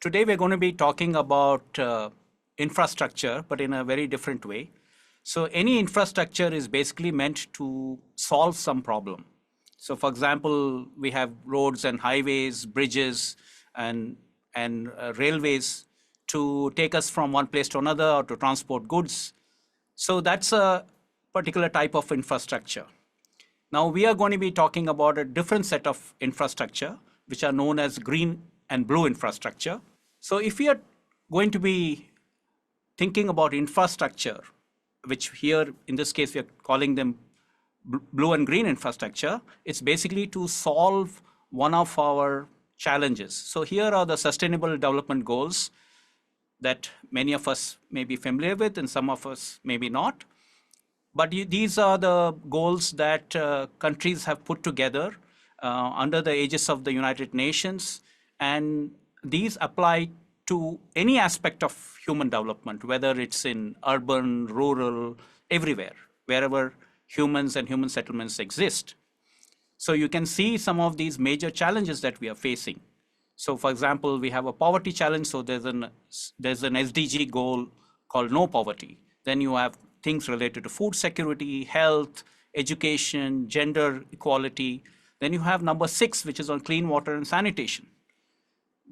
Today we're going to be talking about infrastructure, but in a very different way. So any infrastructure is basically meant to solve some problem. So for example, we have roads and highways, bridges, and railways to take us from one place to another or to transport goods. So that's a particular type of infrastructure. Now we are going to be talking about a different set of infrastructure, which are known as green and blue infrastructure. So if we are going to be thinking about infrastructure, which here in this case we are calling them blue and green infrastructure, it's basically to solve one of our challenges. So here are the sustainable development goals that many of us may be familiar with and some of us maybe not. But these are the goals that countries have put together under the aegis of the United Nations, and these apply to any aspect of human development, whether it's in urban, rural, everywhere, wherever humans and human settlements exist. So you can see some of these major challenges that we are facing. So for example, we have a poverty challenge, so there's an SDG goal called no poverty. Then you have things related to food security, health, education, gender equality. Then you have number 6, which is on clean water and sanitation.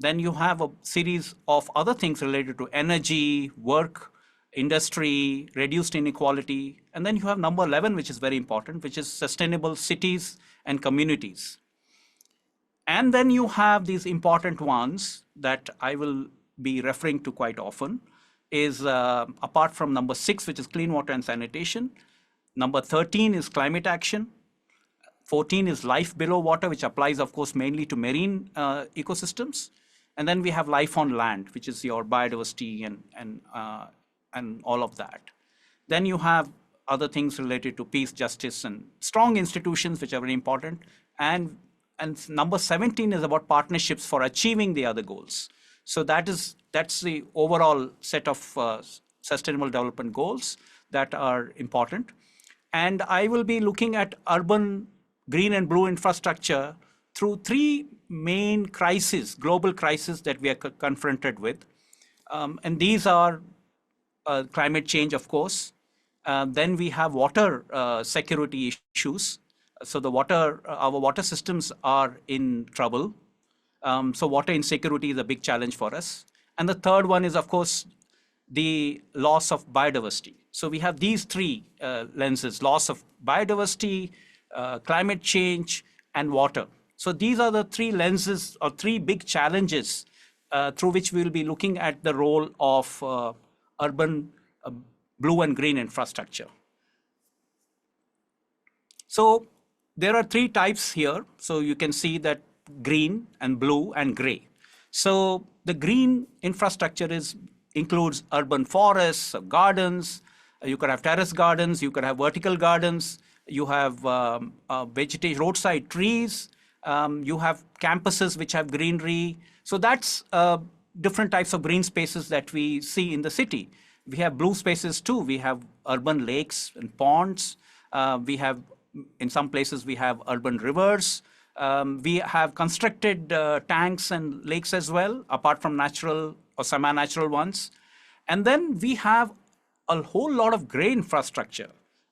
Then you have a series of other things related to energy, work, industry, reduced inequality. And then you have number 11, which is very important, which is sustainable cities and communities. And then you have these important ones that I will be referring to quite often, is apart from number 6, which is clean water and sanitation. Number 13 is climate action. 14 is life below water, which applies, of course, mainly to marine ecosystems. And then we have life on land, which is your biodiversity and all of that. Then you have other things related to peace, justice, and strong institutions, which are very important. And number 17 is about partnerships for achieving the other goals. So that's the overall set of sustainable development goals that are important. And I will be looking at urban green and blue infrastructure through 3 main crises, global crises that we are confronted with. And these are climate change, of course. Then we have water security issues. So our water systems are in trouble. So water insecurity is a big challenge for us. And the third one is, of course, the loss of biodiversity. So we have these 3 lenses: loss of biodiversity, climate change, and water. So these are the 3 lenses or 3 big challenges through which we will be looking at the role of urban blue and green infrastructure. So there are 3 types here. So you can see that green and blue and gray. So the green infrastructure includes urban forests, gardens. You could have terrace gardens, you could have vertical gardens, you have vegetation, roadside trees, you have campuses which have greenery. So that's different types of green spaces that we see in the city. We have blue spaces too. We have urban lakes and ponds. In some places we have urban rivers. We have constructed tanks and lakes as well, apart from natural or semi-natural ones. And then we have a whole lot of gray infrastructure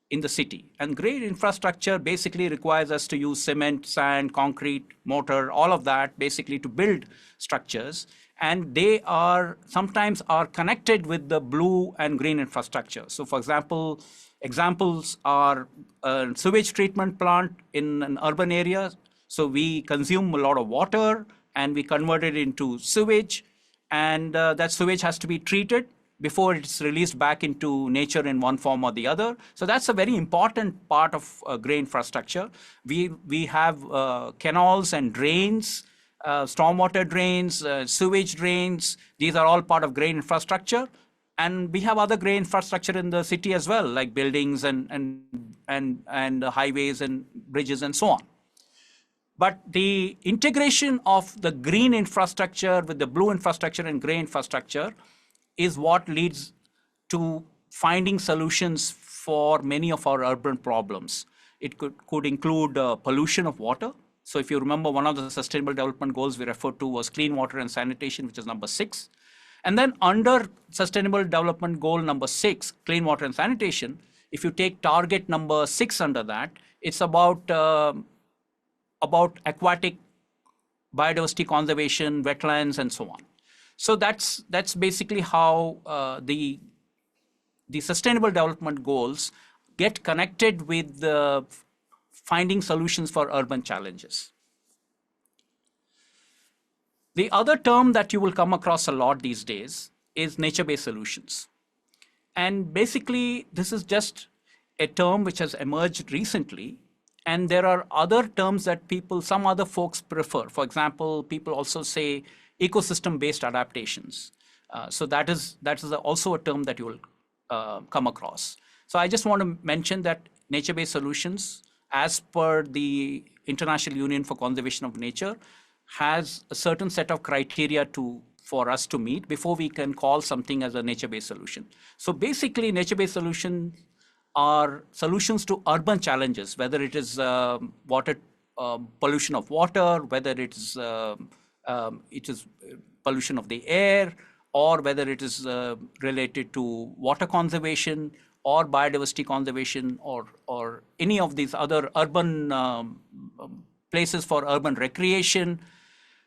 in the city. And gray infrastructure basically requires us to use cement, sand, concrete, mortar, all of that basically to build structures. And they sometimes are connected with the blue and green infrastructure. So for example, examples are a sewage treatment plant in an urban area. So we consume a lot of water and we convert it into sewage, and that sewage has to be treated before it's released back into nature in one form or the other. So that's a very important part of gray infrastructure. We have canals and drains, stormwater drains, sewage drains. These are all part of gray infrastructure. And we have other gray infrastructure in the city as well, like buildings and highways and bridges and so on. But the integration of the green infrastructure with the blue infrastructure and gray infrastructure is what leads to finding solutions for many of our urban problems. It could include pollution of water. So if you remember, one of the Sustainable Development Goals we referred to was clean water and sanitation, which is number 6. And then under Sustainable Development Goal number 6, clean water and sanitation, if you take target number 6 under that, it's about aquatic biodiversity conservation, wetlands, and so on. So that's basically how the Sustainable Development Goals get connected with finding solutions for urban challenges. The other term that you will come across a lot these days is nature-based solutions. And basically, this is just a term which has emerged recently. And there are other terms that some other folks prefer. For example, people also say ecosystem-based adaptations. So that is also a term that you will come across. So I just want to mention that nature-based solutions, as per the International Union for Conservation of Nature, has a certain set of criteria for us to meet before we can call something as a nature-based solution. So basically, nature-based solutions are solutions to urban challenges, whether it is pollution of water, whether it is pollution of the air, or whether it is related to water conservation or biodiversity conservation, or any of these other urban places for urban recreation.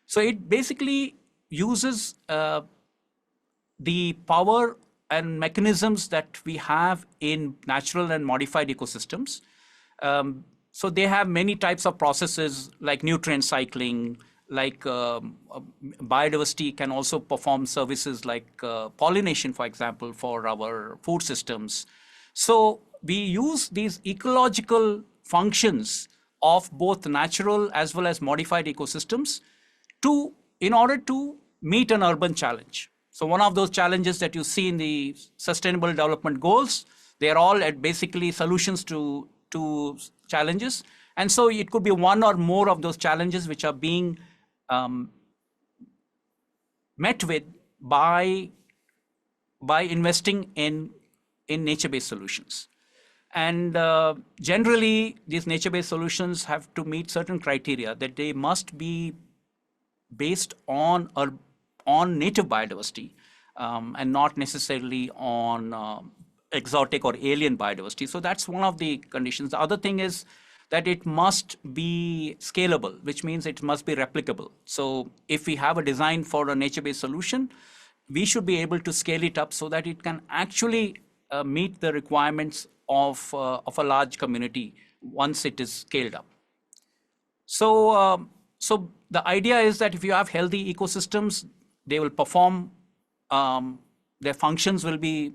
So it basically uses the power and mechanisms that we have in natural and modified ecosystems. So they have many types of processes like nutrient cycling, like biodiversity can also perform services like pollination, for example, for our food systems. So we use these ecological functions of both natural as well as modified ecosystems in order to meet an urban challenge. So one of those challenges that you see in the Sustainable Development Goals, they are all basically solutions to challenges. And so it could be one or more of those challenges which are being met with by investing in nature-based solutions. And generally, these nature-based solutions have to meet certain criteria, that they must be based on native biodiversity and not necessarily on exotic or alien biodiversity. So that's one of the conditions. The other thing is that it must be scalable, which means it must be replicable. So if we have a design for a nature-based solution, we should be able to scale it up so that it can actually meet the requirements of a large community once it is scaled up. So the idea is that if you have healthy ecosystems, they will perform, their functions will be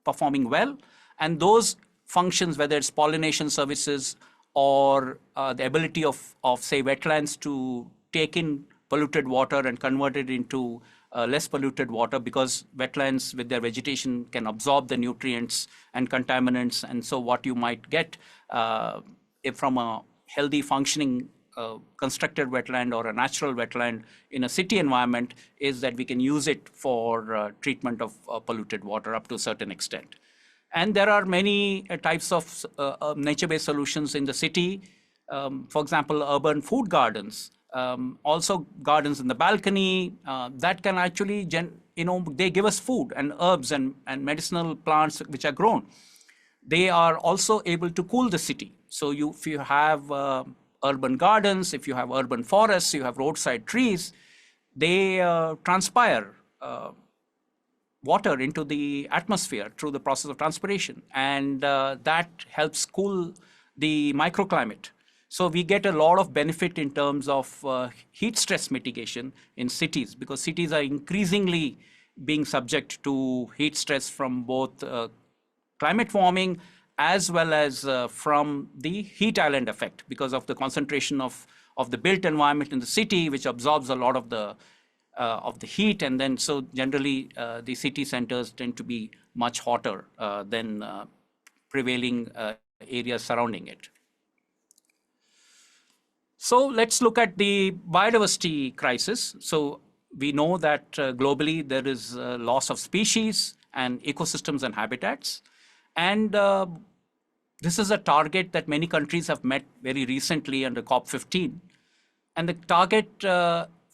performing well. And those functions, whether it's pollination services or the ability of say, wetlands to take in polluted water and convert it into less polluted water, because wetlands with their vegetation can absorb the nutrients and contaminants. And so what you might get from a healthy functioning constructed wetland or a natural wetland in a city environment is that we can use it for treatment of polluted water up to a certain extent. And there are many types of nature-based solutions in the city. For example, urban food gardens, also gardens in the balcony that can actually, they give us food and herbs and medicinal plants which are grown. They are also able to cool the city. So if you have urban gardens, if you have urban forests, you have roadside trees, they transpire water into the atmosphere through the process of transpiration, and that helps cool the microclimate. So we get a lot of benefit in terms of heat stress mitigation in cities, because cities are increasingly being subject to heat stress from both climate warming as well as from the heat island effect, because of the concentration of the built environment in the city, which absorbs a lot of the heat. And then so generally the city centers tend to be much hotter than prevailing areas surrounding it. So let's look at the biodiversity crisis. So we know that globally there is loss of species and ecosystems and habitats. And this is a target that many countries have met very recently under COP15. And the target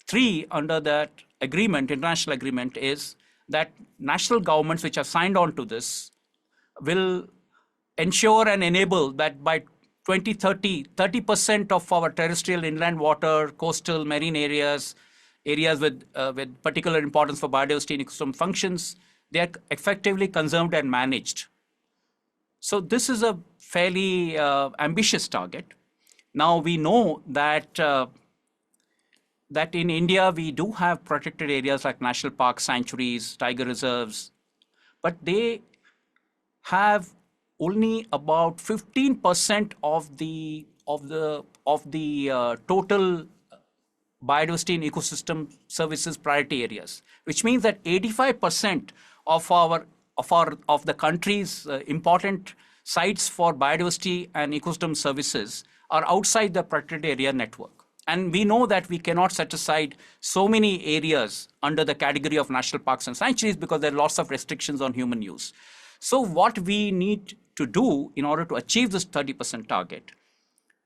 3 under that agreement, international agreement, is that national governments which have signed on to this will ensure and enable that by 2030, 30% of our terrestrial inland water, coastal marine areas, areas with particular importance for biodiversity and ecosystem functions, they are effectively conserved and managed. So this is a fairly ambitious target. Now we know that that in India we do have protected areas like national parks, sanctuaries, tiger reserves, but they have only about 15% of the total biodiversity and ecosystem services priority areas, which means that 85% of the country's important sites for biodiversity and ecosystem services are outside the protected area network. And we know that we cannot set aside so many areas under the category of national parks and sanctuaries because there are lots of restrictions on human use. So what we need to do in order to achieve this 30% target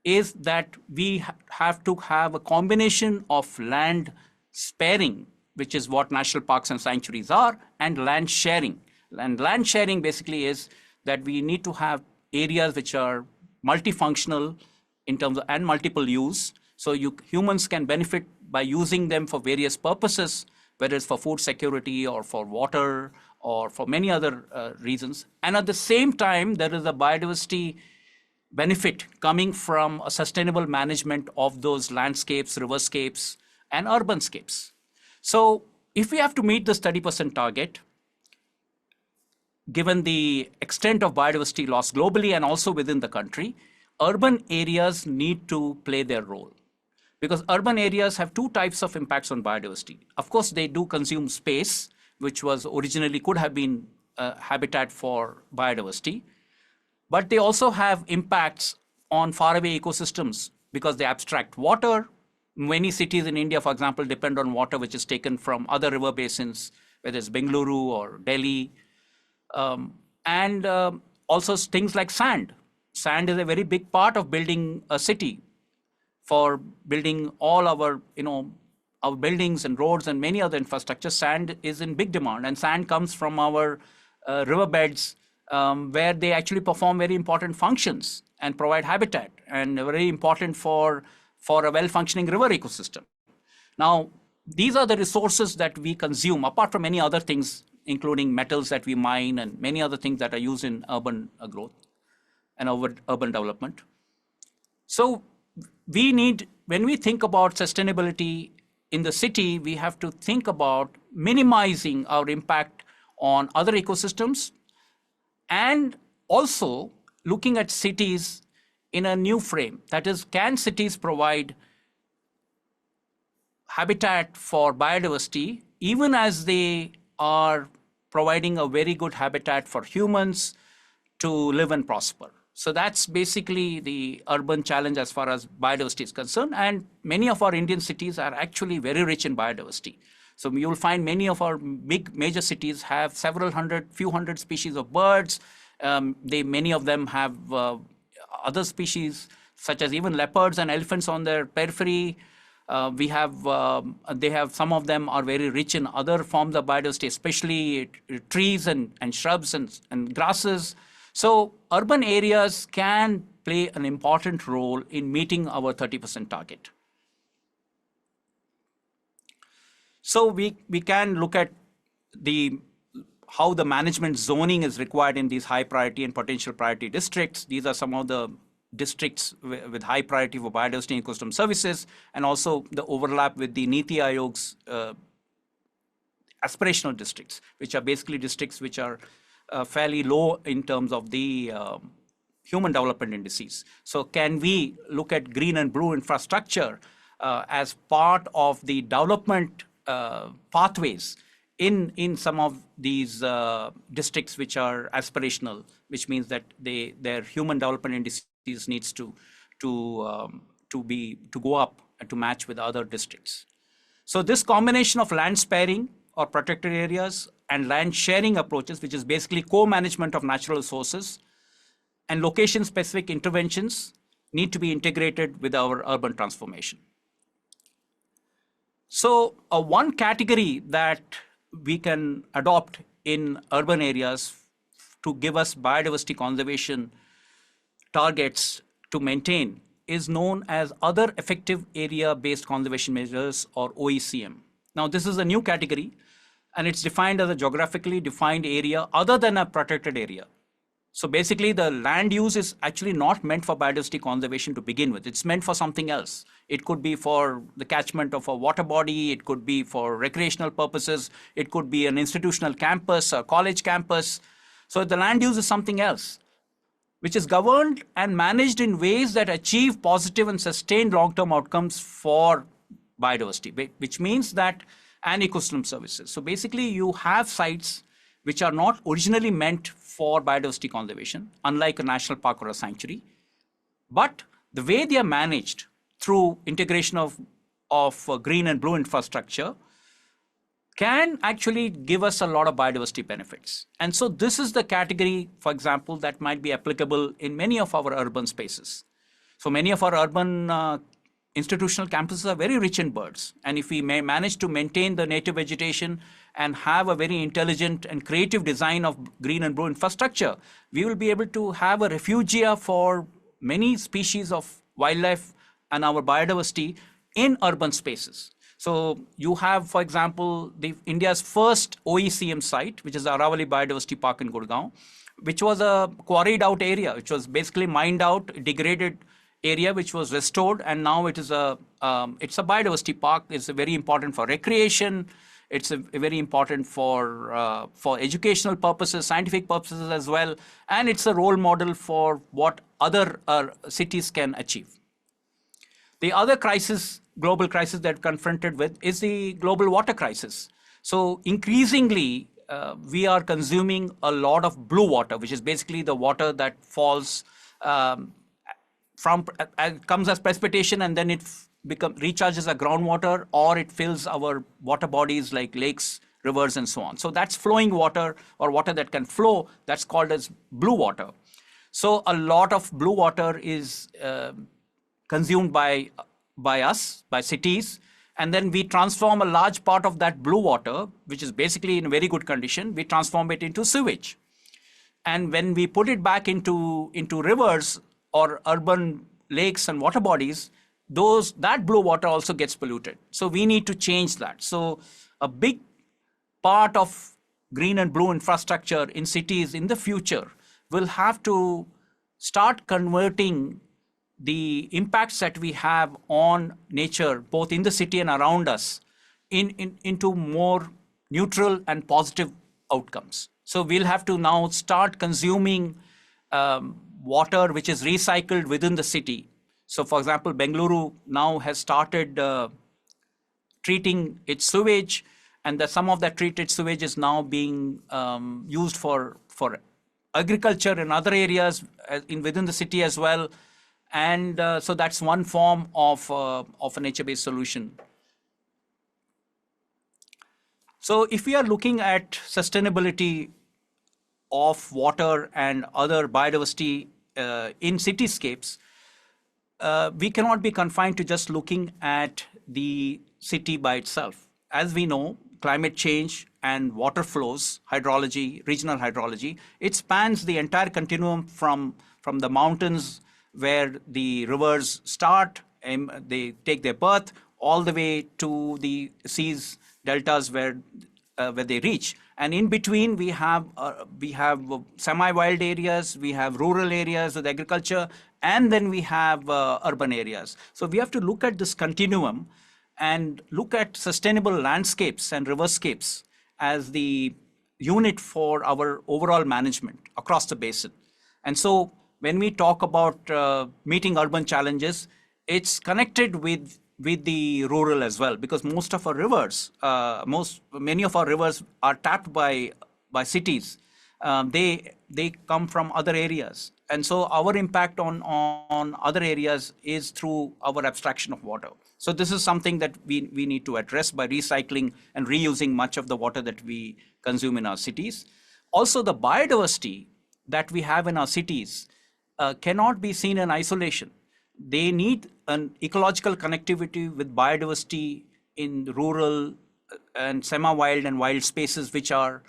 is that we have to have a combination of land sparing, which is what national parks and sanctuaries are, and land sharing. And land sharing basically is that we need to have areas which are multifunctional in terms of and multiple use. So humans can benefit by using them for various purposes, whether it's for food security or for water or for many other reasons. And at the same time, there is a biodiversity benefit coming from a sustainable management of those landscapes, riverscapes, and urbanscapes. So if we have to meet this 30% target, given the extent of biodiversity loss globally and also within the country, urban areas need to play their role. Because urban areas have 2 types of impacts on biodiversity. Of course, they do consume space, which was originally could have been habitat for biodiversity. But they also have impacts on faraway ecosystems because they abstract water. Many cities in India, for example, depend on water which is taken from other river basins, whether it's Bengaluru or Delhi. And also things like sand. Sand is a very big part of building a city. For building all our buildings and roads and many other infrastructure, sand is in big demand. And sand comes from our riverbeds, where they actually perform very important functions and provide habitat and very important for a well-functioning river ecosystem. Now, these are the resources that we consume, apart from many other things, including metals that we mine and many other things that are used in urban growth and urban development. So we need, when we think about sustainability in the city, we have to think about minimizing our impact on other ecosystems and also looking at cities in a new frame. That is, can cities provide habitat for biodiversity even as they are providing a very good habitat for humans to live and prosper? So that's basically the urban challenge as far as biodiversity is concerned. And many of our Indian cities are actually very rich in biodiversity. So you'll find many of our big major cities have few hundred species of birds. Many of them have other species, such as even leopards and elephants on their periphery. They have some of them are very rich in other forms of biodiversity, especially trees and shrubs and grasses. So urban areas can play an important role in meeting our 30% target. So we can look at how the management zoning is required in these high priority and potential priority districts. These are some of the districts with high priority for biodiversity and ecosystem services, and also the overlap with the Niti Aayog's aspirational districts, which are basically districts which are fairly low in terms of the human development indices. So can we look at green and blue infrastructure as part of the development pathways in some of these districts which are aspirational, which means that their human development indices needs to go up and to match with other districts. So this combination of land sparing or protected areas and land sharing approaches, which is basically co-management of natural resources, and location-specific interventions need to be integrated with our urban transformation. So one category that we can adopt in urban areas to give us biodiversity conservation targets to maintain is known as other effective area based conservation measures, or OECM. Now this is a new category, and it's defined as a geographically defined area other than a protected area. So basically, the land use is actually not meant for biodiversity conservation to begin with. It's meant for something else. It could be for the catchment of a water body. It could be for recreational purposes. It could be an institutional campus, a college campus. So the land use is something else, which is governed and managed in ways that achieve positive and sustained long-term outcomes for biodiversity, which means that and ecosystem services. So basically, you have sites which are not originally meant for biodiversity conservation, unlike a national park or a sanctuary. But the way they are managed through integration of green and blue infrastructure can actually give us a lot of biodiversity benefits. And so this is the category, for example, that might be applicable in many of our urban spaces. So many of our urban institutional campuses are very rich in birds. And if we may manage to maintain the native vegetation and have a very intelligent and creative design of green and blue infrastructure, we will be able to have a refugia for many species of wildlife and our biodiversity in urban spaces. So you have, for example, India's first OECM site, which is the Aravali Biodiversity Park in Gurgaon, which was a quarried out area, which was basically mined out, degraded area, which was restored, and now it's a biodiversity park. It's very important for recreation. It's very important for educational purposes, scientific purposes as well, and it's a role model for what other cities can achieve. The other crisis, global crisis that we're confronted with is the global water crisis. So increasingly, we are consuming a lot of blue water, which is basically the water that falls comes as precipitation, and then it recharges as groundwater, or it fills our water bodies like lakes, rivers, and so on. So that's flowing water, or water that can flow. That's called as blue water. So a lot of blue water is consumed by us, by cities, and then we transform a large part of that blue water, which is basically in very good condition, we transform it into sewage. And when we put it back into rivers or urban lakes and water bodies, that blue water also gets polluted. So we need to change that. So a big part of green and blue infrastructure in cities in the future will have to start converting the impacts that we have on nature, both in the city and around us, into more neutral and positive outcomes. So we'll have to now start consuming water which is recycled within the city. So for example, Bengaluru now has started treating its sewage, and some of that treated sewage is now being used for agriculture in other areas within the city as well. And so that's one form of a nature-based solution. So if we are looking at sustainability of water and other biodiversity in cityscapes, we cannot be confined to just looking at the city by itself. As we know, climate change and water flows, hydrology, regional hydrology, it spans the entire continuum from the mountains where the rivers start and they take their birth, all the way to the seas, deltas where they reach. And in between, we have semi-wild areas, we have rural areas with agriculture, and then we have urban areas. So we have to look at this continuum and look at sustainable landscapes and riverscapes as the unit for our overall management across the basin. And so when we talk about meeting urban challenges, it's connected with the rural as well, because most of our rivers, many of our rivers are tapped by cities. They come from other areas, and so our impact on other areas is through our abstraction of water. So this is something that we need to address by recycling and reusing much of the water that we consume in our cities. Also, the biodiversity that we have in our cities cannot be seen in isolation. They need an ecological connectivity with biodiversity in rural and semi-wild and wild spaces which are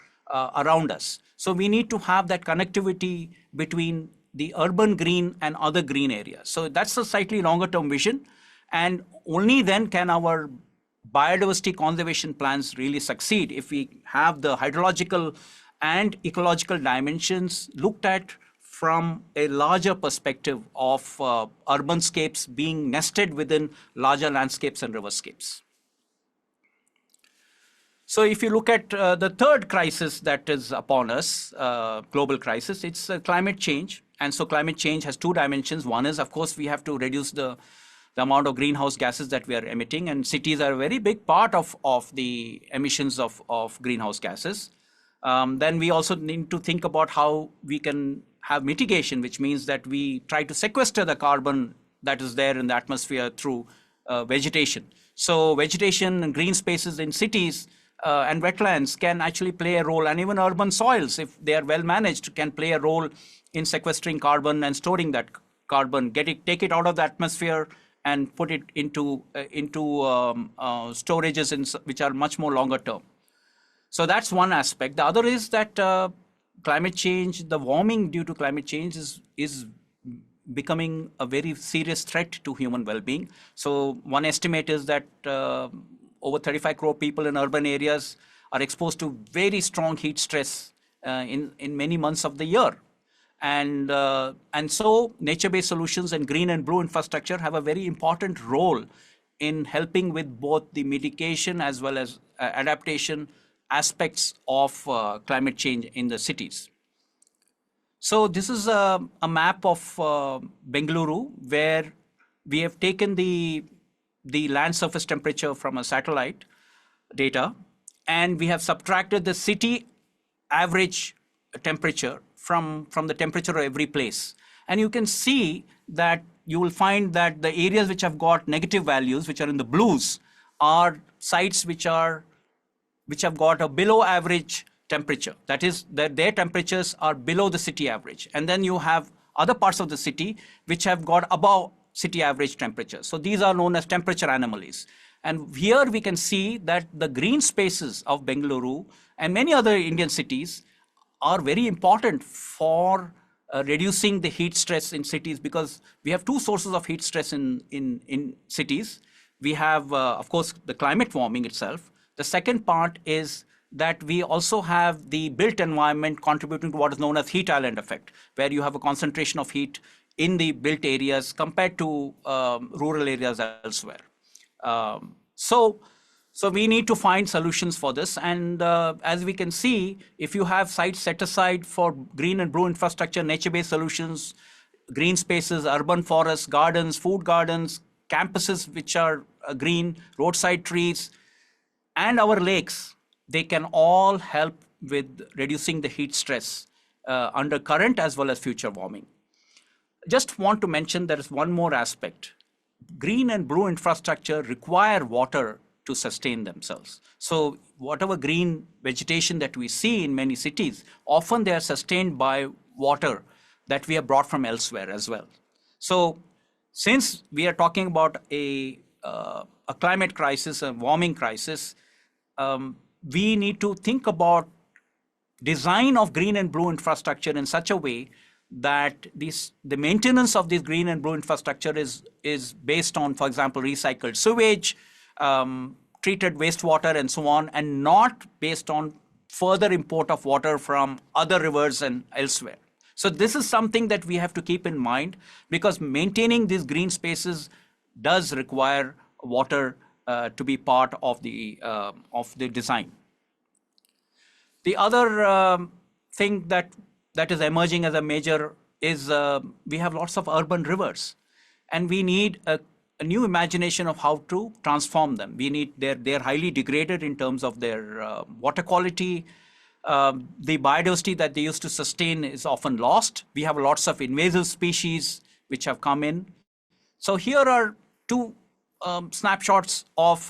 around us. So we need to have that connectivity between the urban green and other green areas. So that's a slightly longer term vision. And only then can our biodiversity conservation plans really succeed if we have the hydrological and ecological dimensions looked at from a larger perspective of urbanscapes being nested within larger landscapes and riverscapes. So if you look at the third crisis that is upon us, global crisis, it's climate change. And so climate change has two dimensions. One is, of course, we have to reduce the amount of greenhouse gases that we are emitting, and cities are a very big part of the emissions of greenhouse gases. Then we also need to think about how we can have mitigation, which means that we try to sequester the carbon that is there in the atmosphere through vegetation. So vegetation and green spaces in cities and wetlands can actually play a role, and even urban soils, if they are well managed, can play a role in sequestering carbon and storing that carbon, take it out of the atmosphere and put it into storages which are much more longer term. So that's one aspect. The other is that climate change, the warming due to climate change is becoming a very serious threat to human well-being. So one estimate is that over 35 crore people in urban areas are exposed to very strong heat stress in many months of the year. And so nature-based solutions and green and blue infrastructure have a very important role in helping with both the mitigation as well as adaptation aspects of climate change in the cities. So this is a map of Bengaluru, where we have taken the land surface temperature from a satellite data, and we have subtracted the city average temperature from the temperature of every place. And you can see that you will find that the areas which have got negative values, which are in the blues, are sites which have got a below average temperature. That is, that their temperatures are below the city average. And then you have other parts of the city which have got above city average temperatures. So these are known as temperature anomalies. And here we can see that the green spaces of Bengaluru and many other Indian cities are very important for reducing the heat stress in cities, because we have two sources of heat stress in cities. We have, of course, the climate warming itself. The second part is that we also have the built environment contributing to what is known as heat island effect, where you have a concentration of heat in the built areas compared to rural areas elsewhere. So we need to find solutions for this. And as we can see, if you have sites set aside for green and blue infrastructure, nature-based solutions, green spaces, urban forests, gardens, food gardens, campuses which are green, roadside trees, and our lakes, they can all help with reducing the heat stress under current as well as future warming. Just want to mention there is one more aspect. Green and blue infrastructure require water to sustain themselves. So whatever green vegetation that we see in many cities, often they are sustained by water that we have brought from elsewhere as well. So since we are talking about a climate crisis, a warming crisis, we need to think about design of green and blue infrastructure in such a way that the maintenance of this green and blue infrastructure is based on, for example, recycled sewage, treated wastewater and so on, and not based on further import of water from other rivers and elsewhere. So this is something that we have to keep in mind, because maintaining these green spaces does require water to be part of the design. The other thing that is emerging as a major is we have lots of urban rivers, and we need a new imagination of how to transform them. We need, they're highly degraded in terms of their water quality. The biodiversity that they used to sustain is often lost. We have lots of invasive species which have come in. So here are two snapshots of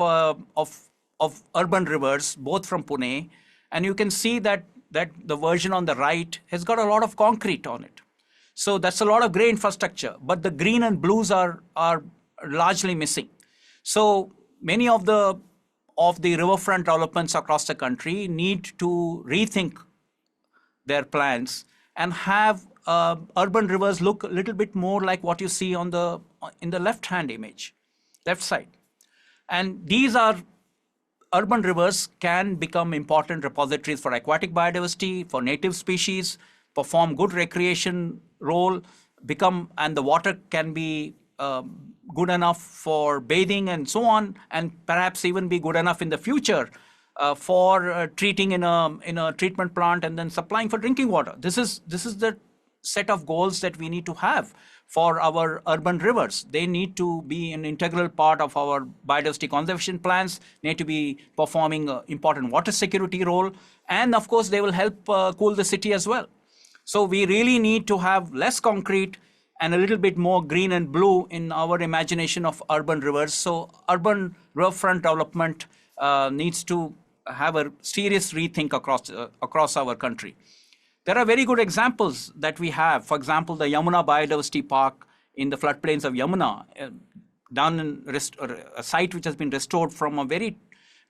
urban rivers, both from Pune, and you can see that the version on the right has got a lot of concrete on it. So that's a lot of gray infrastructure, but the green and blues are largely missing. So many of the of the riverfront developments across the country need to rethink their plans and have urban rivers look a little bit more like what you see on the in the left-hand image, left side. And these are urban rivers can become important repositories for aquatic biodiversity, for native species, perform good recreation role, and the water can be good enough for bathing and so on, and perhaps even be good enough in the future for treating in a treatment plant and then supplying for drinking water. This is the set of goals that we need to have for our urban rivers. They need to be an integral part of our biodiversity conservation plans, need to be performing an important water security role, and of course they will help cool the city as well. So we really need to have less concrete and a little bit more green and blue in our imagination of urban rivers. So urban riverfront development needs to have a serious rethink across our country. There are very good examples that we have. For example, the Yamuna Biodiversity Park in the floodplains of Yamuna, done in a site which has been restored from a very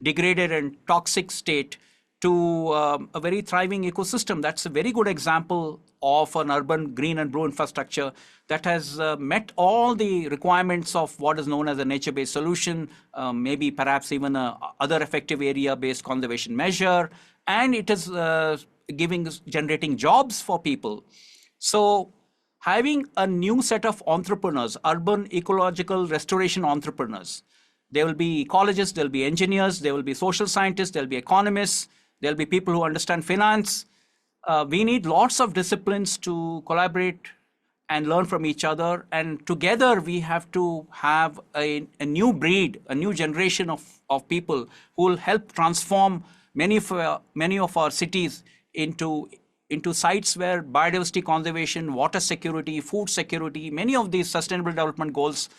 degraded and toxic state to a very thriving ecosystem. That's a very good example of an urban green and blue infrastructure that has met all the requirements of what is known as a nature-based solution, maybe perhaps even a other effective area-based conservation measure, and it is generating jobs for people. So having a new set of entrepreneurs, urban ecological restoration entrepreneurs, there will be ecologists, there will be engineers, there will be social scientists, there will be economists, there will be people who understand finance. We need lots of disciplines to collaborate and learn from each other. And together we have to have a new breed, a new generation of people who will help transform many of our cities into sites where biodiversity conservation, water security, food security, many of these sustainable development goals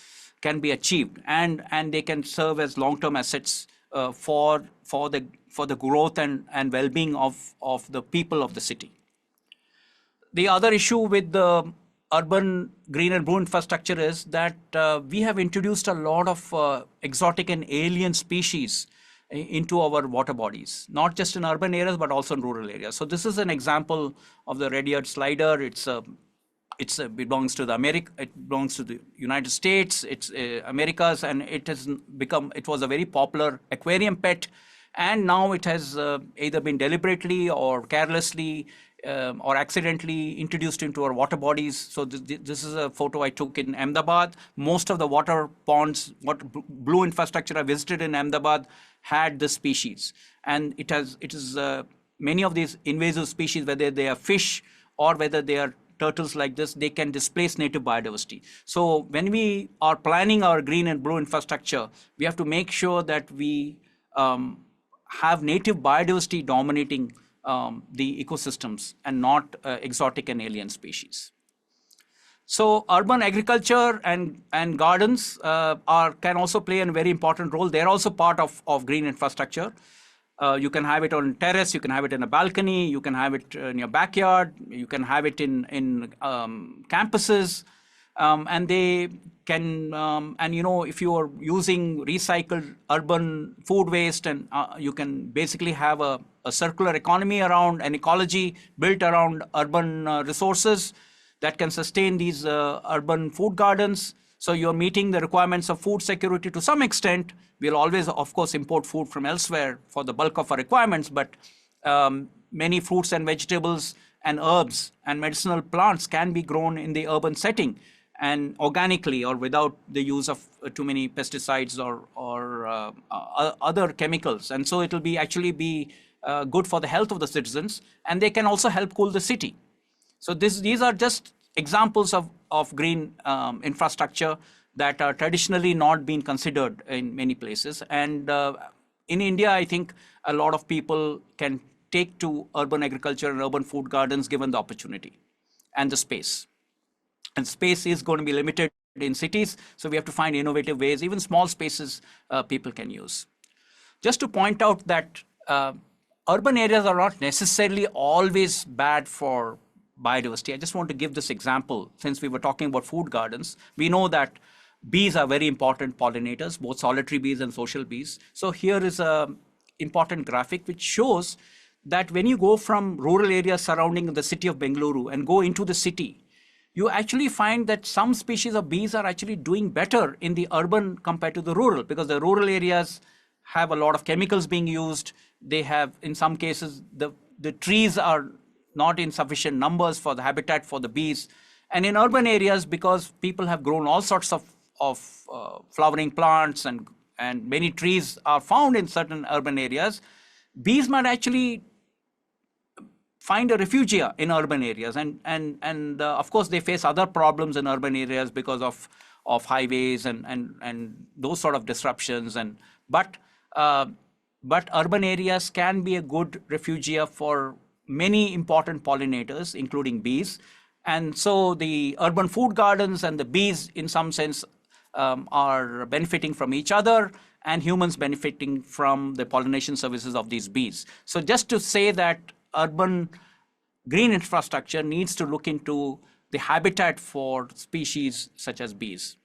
can be achieved, and they can serve as long-term assets for the growth and well-being of the people of the city. The other issue with the urban green and blue infrastructure is that we have introduced a lot of exotic and alien species into our water bodies, not just in urban areas, but also in rural areas. So this is an example of the red-eared slider. It belongs to the United States, it's Americas, and it was a very popular aquarium pet. And now it has either been deliberately or carelessly or accidentally introduced into our water bodies. So this is a photo I took in Ahmedabad. Most of the water ponds, blue infrastructure I visited in Ahmedabad had this species. And it is many of these invasive species, whether they are fish or whether they are turtles like this, they can displace native biodiversity. So when we are planning our green and blue infrastructure, we have to make sure that we have native biodiversity dominating the ecosystems and not exotic and alien species. So urban agriculture and gardens can also play a very important role. They're also part of green infrastructure. You can have it on terrace, you can have it in a balcony, you can have it in your backyard, you can have it in campuses, and they can, and if you are using recycled urban food waste, and you can basically have a circular economy around an ecology built around urban resources that can sustain these urban food gardens. So you're meeting the requirements of food security to some extent. We'll always, of course, import food from elsewhere for the bulk of our requirements, but many fruits and vegetables and herbs and medicinal plants can be grown in the urban setting and organically or without the use of too many pesticides or other chemicals. And so it'll actually be good for the health of the citizens, and they can also help cool the city. So these are just examples of green infrastructure that are traditionally not being considered in many places. And in India, I think a lot of people can take to urban agriculture and urban food gardens given the opportunity and the space. And space is going to be limited in cities, so we have to find innovative ways, even small spaces people can use. Just to point out that urban areas are not necessarily always bad for biodiversity. I just want to give this example. Since we were talking about food gardens, we know that bees are very important pollinators, both solitary bees and social bees. So here is a important graphic which shows that when you go from rural areas surrounding the city of Bengaluru and go into the city, you actually find that some species of bees are actually doing better in the urban compared to the rural, because the rural areas have a lot of chemicals being used. They have, in some cases, the trees are not in sufficient numbers for the habitat for the bees. And in urban areas, because people have grown all sorts of flowering plants and many trees are found in certain urban areas, bees might actually find a refugia in urban areas, and of course they face other problems in urban areas because of highways and those sort of disruptions. But urban areas can be a good refugia for many important pollinators, including bees. And so the urban food gardens and the bees, in some sense, are benefiting from each other, and humans benefiting from the pollination services of these bees. So just to say that urban green infrastructure needs to look into the habitat for species such as bees,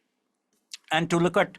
and to look at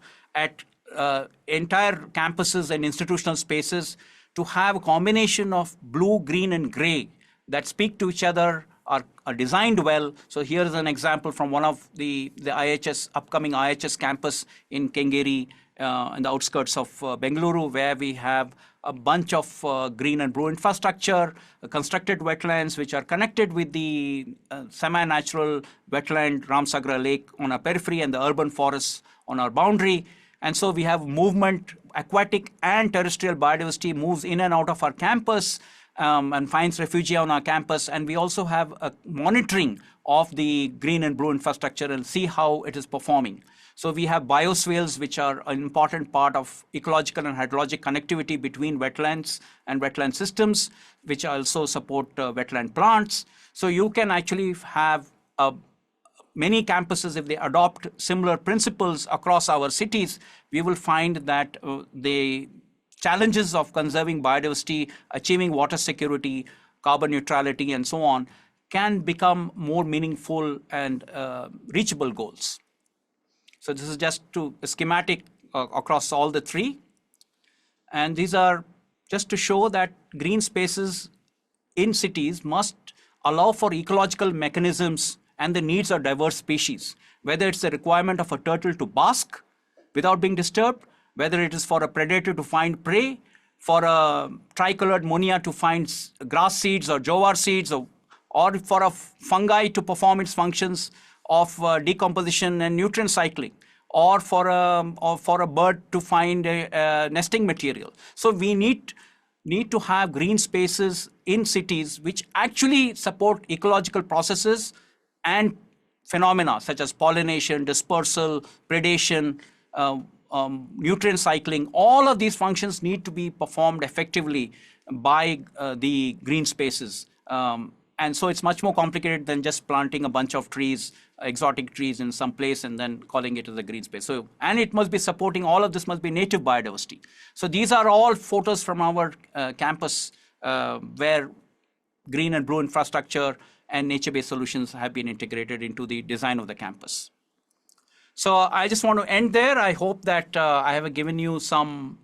entire campuses and institutional spaces to have a combination of blue, green, and gray that speak to each other, are designed well. So here is an example from one of the IIHS, upcoming IIHS campus in Kengeri, in the outskirts of Bengaluru, where we have a bunch of green and blue infrastructure, constructed wetlands which are connected with the semi-natural wetland Ramsagra Lake on our periphery and the urban forests on our boundary. And so we have movement, aquatic and terrestrial biodiversity moves in and out of our campus and finds refuge on our campus. And we also have a monitoring of the green and blue infrastructure and see how it is performing. So we have bioswales, which are an important part of ecological and hydrologic connectivity between wetlands and wetland systems, which also support wetland plants. So you can actually have many campuses, if they adopt similar principles across our cities, we will find that the challenges of conserving biodiversity, achieving water security, carbon neutrality, and so on, can become more meaningful and reachable goals. So this is just a schematic across all the three. And these are just to show that green spaces in cities must allow for ecological mechanisms and the needs of diverse species, whether it's the requirement of a turtle to bask without being disturbed, whether it is for a predator to find prey, for a tricolored monia to find grass seeds or jowar seeds, or for a fungi to perform its functions of decomposition and nutrient cycling, or for a bird to find a nesting material. So we need to have green spaces in cities which actually support ecological processes and phenomena such as pollination, dispersal, predation, nutrient cycling. All of these functions need to be performed effectively by the green spaces. And so it's much more complicated than just planting a bunch of trees, exotic trees in some place and then calling it as a green space. So, and it must be supporting, all of this must be native biodiversity. So these are all photos from our campus where green and blue infrastructure and nature-based solutions have been integrated into the design of the campus. So I just want to end there. I hope that I have given you some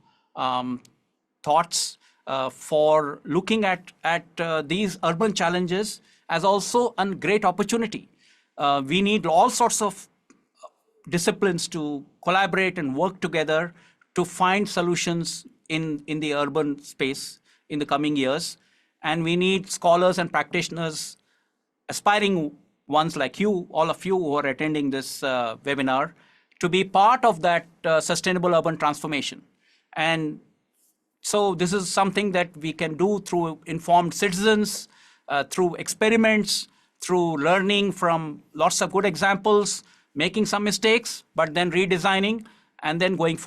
thoughts for looking at these urban challenges as also a great opportunity. We need all sorts of disciplines to collaborate and work together to find solutions in the urban space in the coming years. And we need scholars and practitioners, aspiring ones like you, all of you who are attending this webinar, to be part of that sustainable urban transformation. And so this is something that we can do through informed citizens, through experiments, through learning from lots of good examples, making some mistakes, but then redesigning and then going forward.